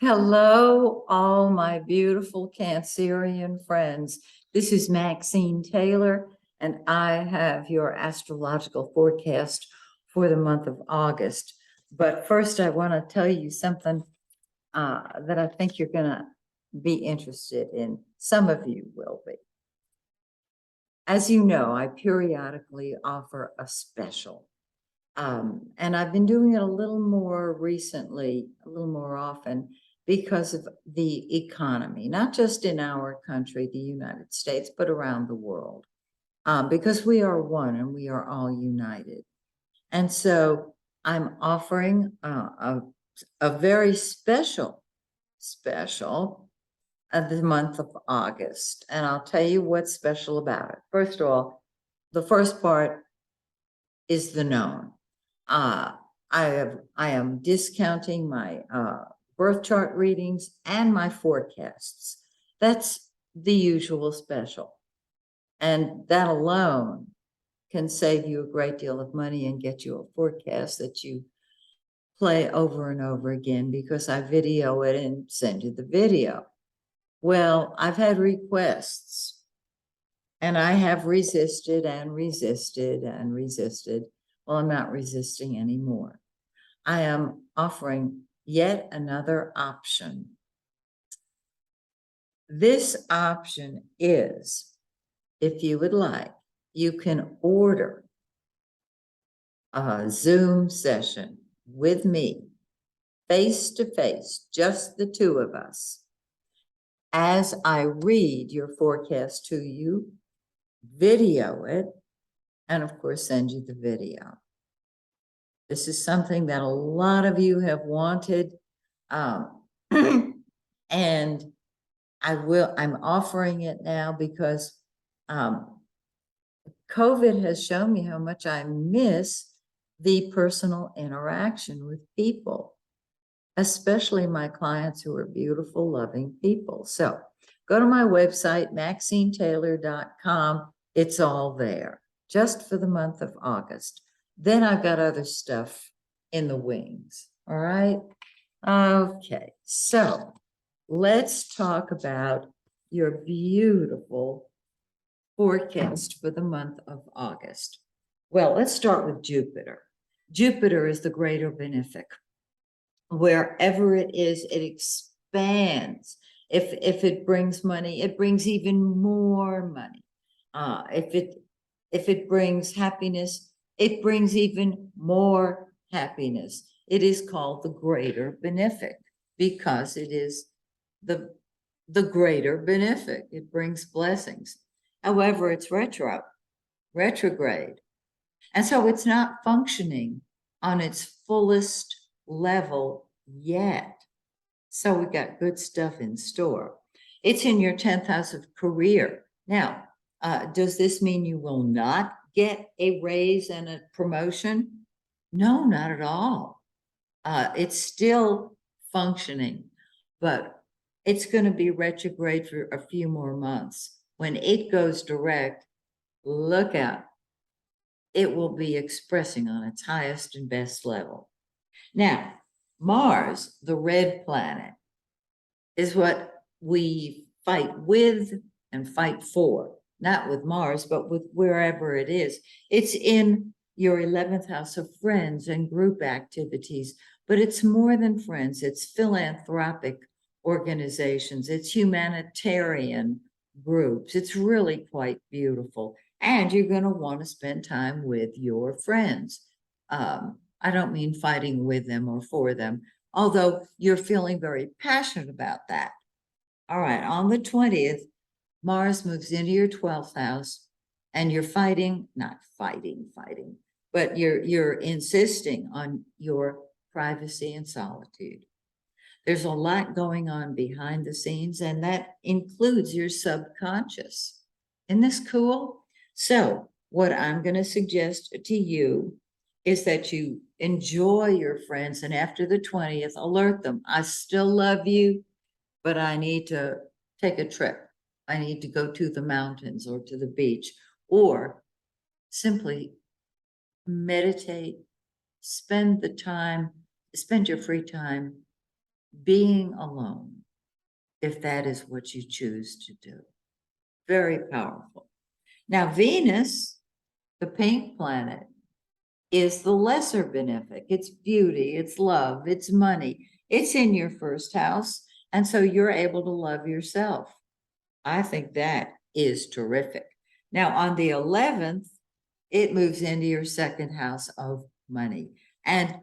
Hello, all my beautiful Cancerian friends. This is Maxine Taylor, and I have your astrological forecast for the month of August. But first, I want to tell you something that I think you're going to be interested in. Some of you will be. As you know, I periodically offer a special. And I've been doing it a little more recently, a little more often because of the economy, not just in our country, the United States, but around the world, because we are one and we are all united. And so I'm offering a very special of the month of August. And I'll tell you what's special about it. First of all, the first part is the known. I am discounting my birth chart readings and my forecasts. That's the usual special. And that alone can save you a great deal of money and get you a forecast that you play over and over again because I video it and send you the video. Well, I've had requests and I have resisted and resisted and resisted. Well, I'm not resisting anymore. I am offering yet another option. This option is, if you would like, you can order a Zoom session with me, face to face, just the two of us, as I read your forecast to you, video it, and of course, send you the video. This is something that a lot of you have wanted. And I'm offering it now because COVID has shown me how much I miss the personal interaction with people, especially my clients who are beautiful, loving people. So go to my website, MaxineTaylor.com. It's all there just for the month of August. Then I've got other stuff in the wings. All right. Okay. So let's talk about your beautiful forecast for the month of August. Well, let's start with Jupiter. Jupiter is the greater benefic. Wherever it is, it expands. If it brings money, it brings even more money. If it brings happiness, it brings even more happiness. It is called the greater benefic because it is the greater benefic. It brings blessings. However, it's retrograde. And so it's not functioning on its fullest level yet. So we got good stuff in store. It's in your 10th house of career. Now, does this mean you will not get a raise and a promotion? No, not at all. It's still functioning, but it's going to be retrograde for a few more months. When it goes direct, look out. It will be expressing on its highest and best level. Now, Mars, the red planet, is what we fight with and fight for. Not with Mars, but with wherever it is. It's in your 11th house of friends and group activities, but it's more than friends. It's philanthropic organizations. It's humanitarian groups. It's really quite beautiful. And you're going to want to spend time with your friends. I don't mean fighting with them or for them, although you're feeling very passionate about that. All right, on the 20th, Mars moves into your 12th house and you're not fighting, but you're insisting on your privacy and solitude. There's a lot going on behind the scenes, and that includes your subconscious. Isn't this cool? So what I'm going to suggest to you is that you enjoy your friends, and after the 20th, alert them. I still love you, but I need to take a trip. I need to go to the mountains or to the beach, or simply meditate, spend your free time being alone, if that is what you choose to do. Very powerful. Now, Venus, the pink planet, is the lesser benefic. It's beauty, it's love, it's money. It's in your first house. And so you're able to love yourself. I think that is terrific. Now, on the 11th, it moves into your second house of money. And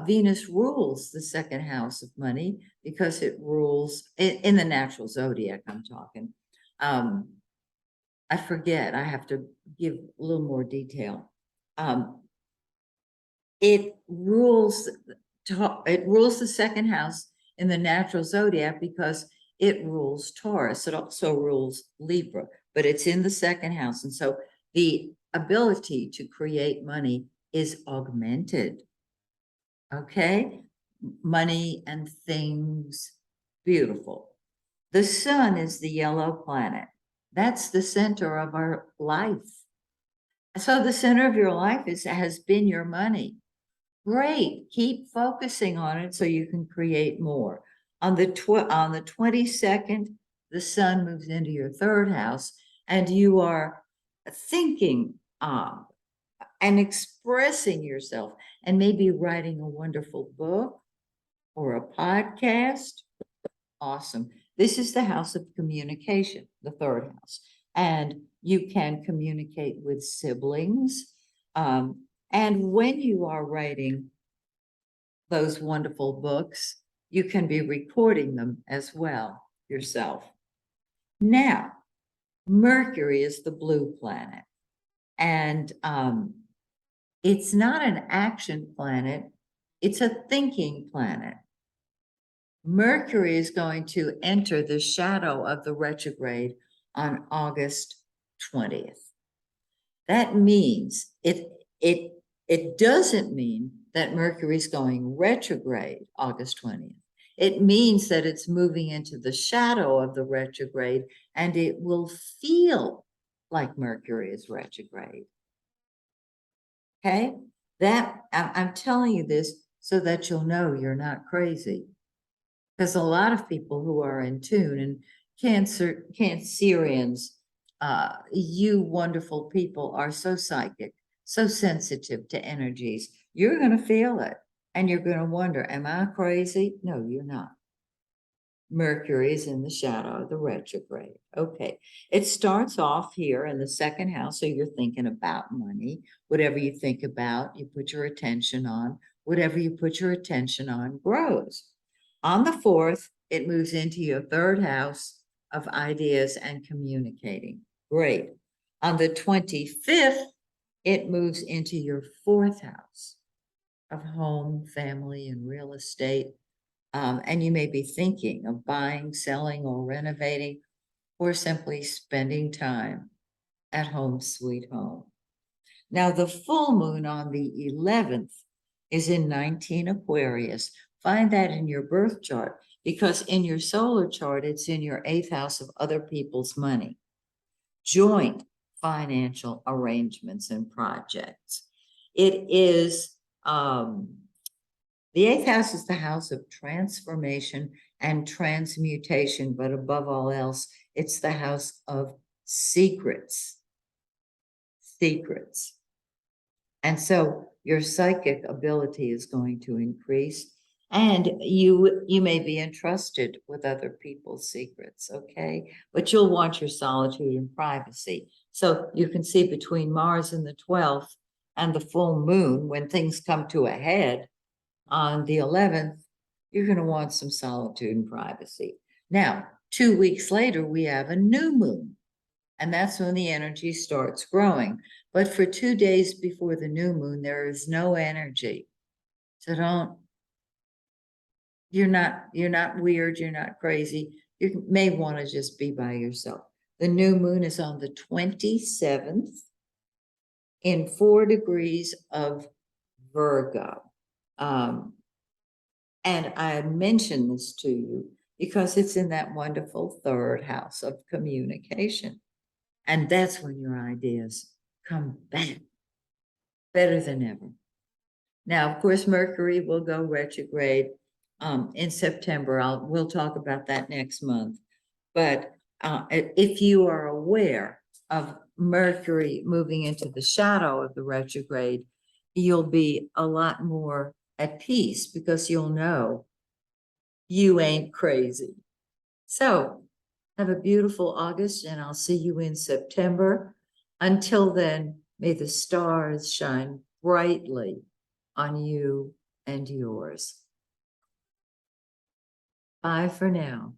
Venus rules the second house of money because it rules in the natural zodiac, I'm talking. I forget, I have to give a little more detail. It rules the second house in the natural zodiac because it rules Taurus. It also rules Libra, but it's in the second house. And so the ability to create money is augmented. Okay? Money and things, beautiful. The sun is the yellow planet. That's the center of our life. So the center of your life has been your money. Great. Keep focusing on it so you can create more. On the 22nd, the sun moves into your third house, and you are thinking and expressing yourself, and maybe writing a wonderful book or a podcast. Awesome. This is the house of communication, the third house, and you can communicate with siblings. And when you are writing those wonderful books, you can be recording them as well yourself. Now, Mercury is the blue planet, and it's not an action planet, it's a thinking planet. Mercury is going to enter the shadow of the retrograde on August 20th. That means it doesn't mean that Mercury is going retrograde August 20th. It means that it's moving into the shadow of the retrograde, and it will feel like Mercury is retrograde. Okay? That I'm telling you this so that you'll know you're not crazy. Because a lot of people who are in tune, and Cancerians, you wonderful people are so psychic, so sensitive to energies. You're going to feel it, and you're going to wonder, am I crazy? No, you're not. Mercury is in the shadow of the retrograde. Okay. It starts off here in the second house. So you're thinking about money. Whatever you think about, you put your attention on. Whatever you put your attention on grows. On the 4th, it moves into your third house of ideas and communicating. Great. On the 25th, it moves into your 4th house of home, family, and real estate. And you may be thinking of buying, selling, or renovating, or simply spending time at home, sweet home. Now, the full moon on the 11th is in 19 Aquarius. Find that in your birth chart, because in your solar chart, it's in your 8th house of other people's money, joint financial arrangements and projects. It is, the 8th house is the house of transformation and transmutation, but above all else, it's the house of secrets. Secrets. And so your psychic ability is going to increase, and you may be entrusted with other people's secrets, okay? But you'll want your solitude and privacy. So you can see between Mars in the 12th and the full moon, when things come to a head on the 11th, you're going to want some solitude and privacy. Now, 2 weeks later, we have a new moon, and that's when the energy starts growing. But for 2 days before the new moon, there is no energy. So you're not weird, you're not crazy. You may want to just be by yourself. The new moon is on the 27th in 4 degrees of Virgo. And I mention this to you because it's in that wonderful third house of communication. And that's when your ideas come back better than ever. Now, of course, Mercury will go retrograde in September. We'll talk about that next month. But if you are aware of Mercury moving into the shadow of the retrograde, you'll be a lot more at peace because you'll know you ain't crazy. So have a beautiful August, and I'll see you in September. Until then, may the stars shine brightly on you and yours. Bye for now.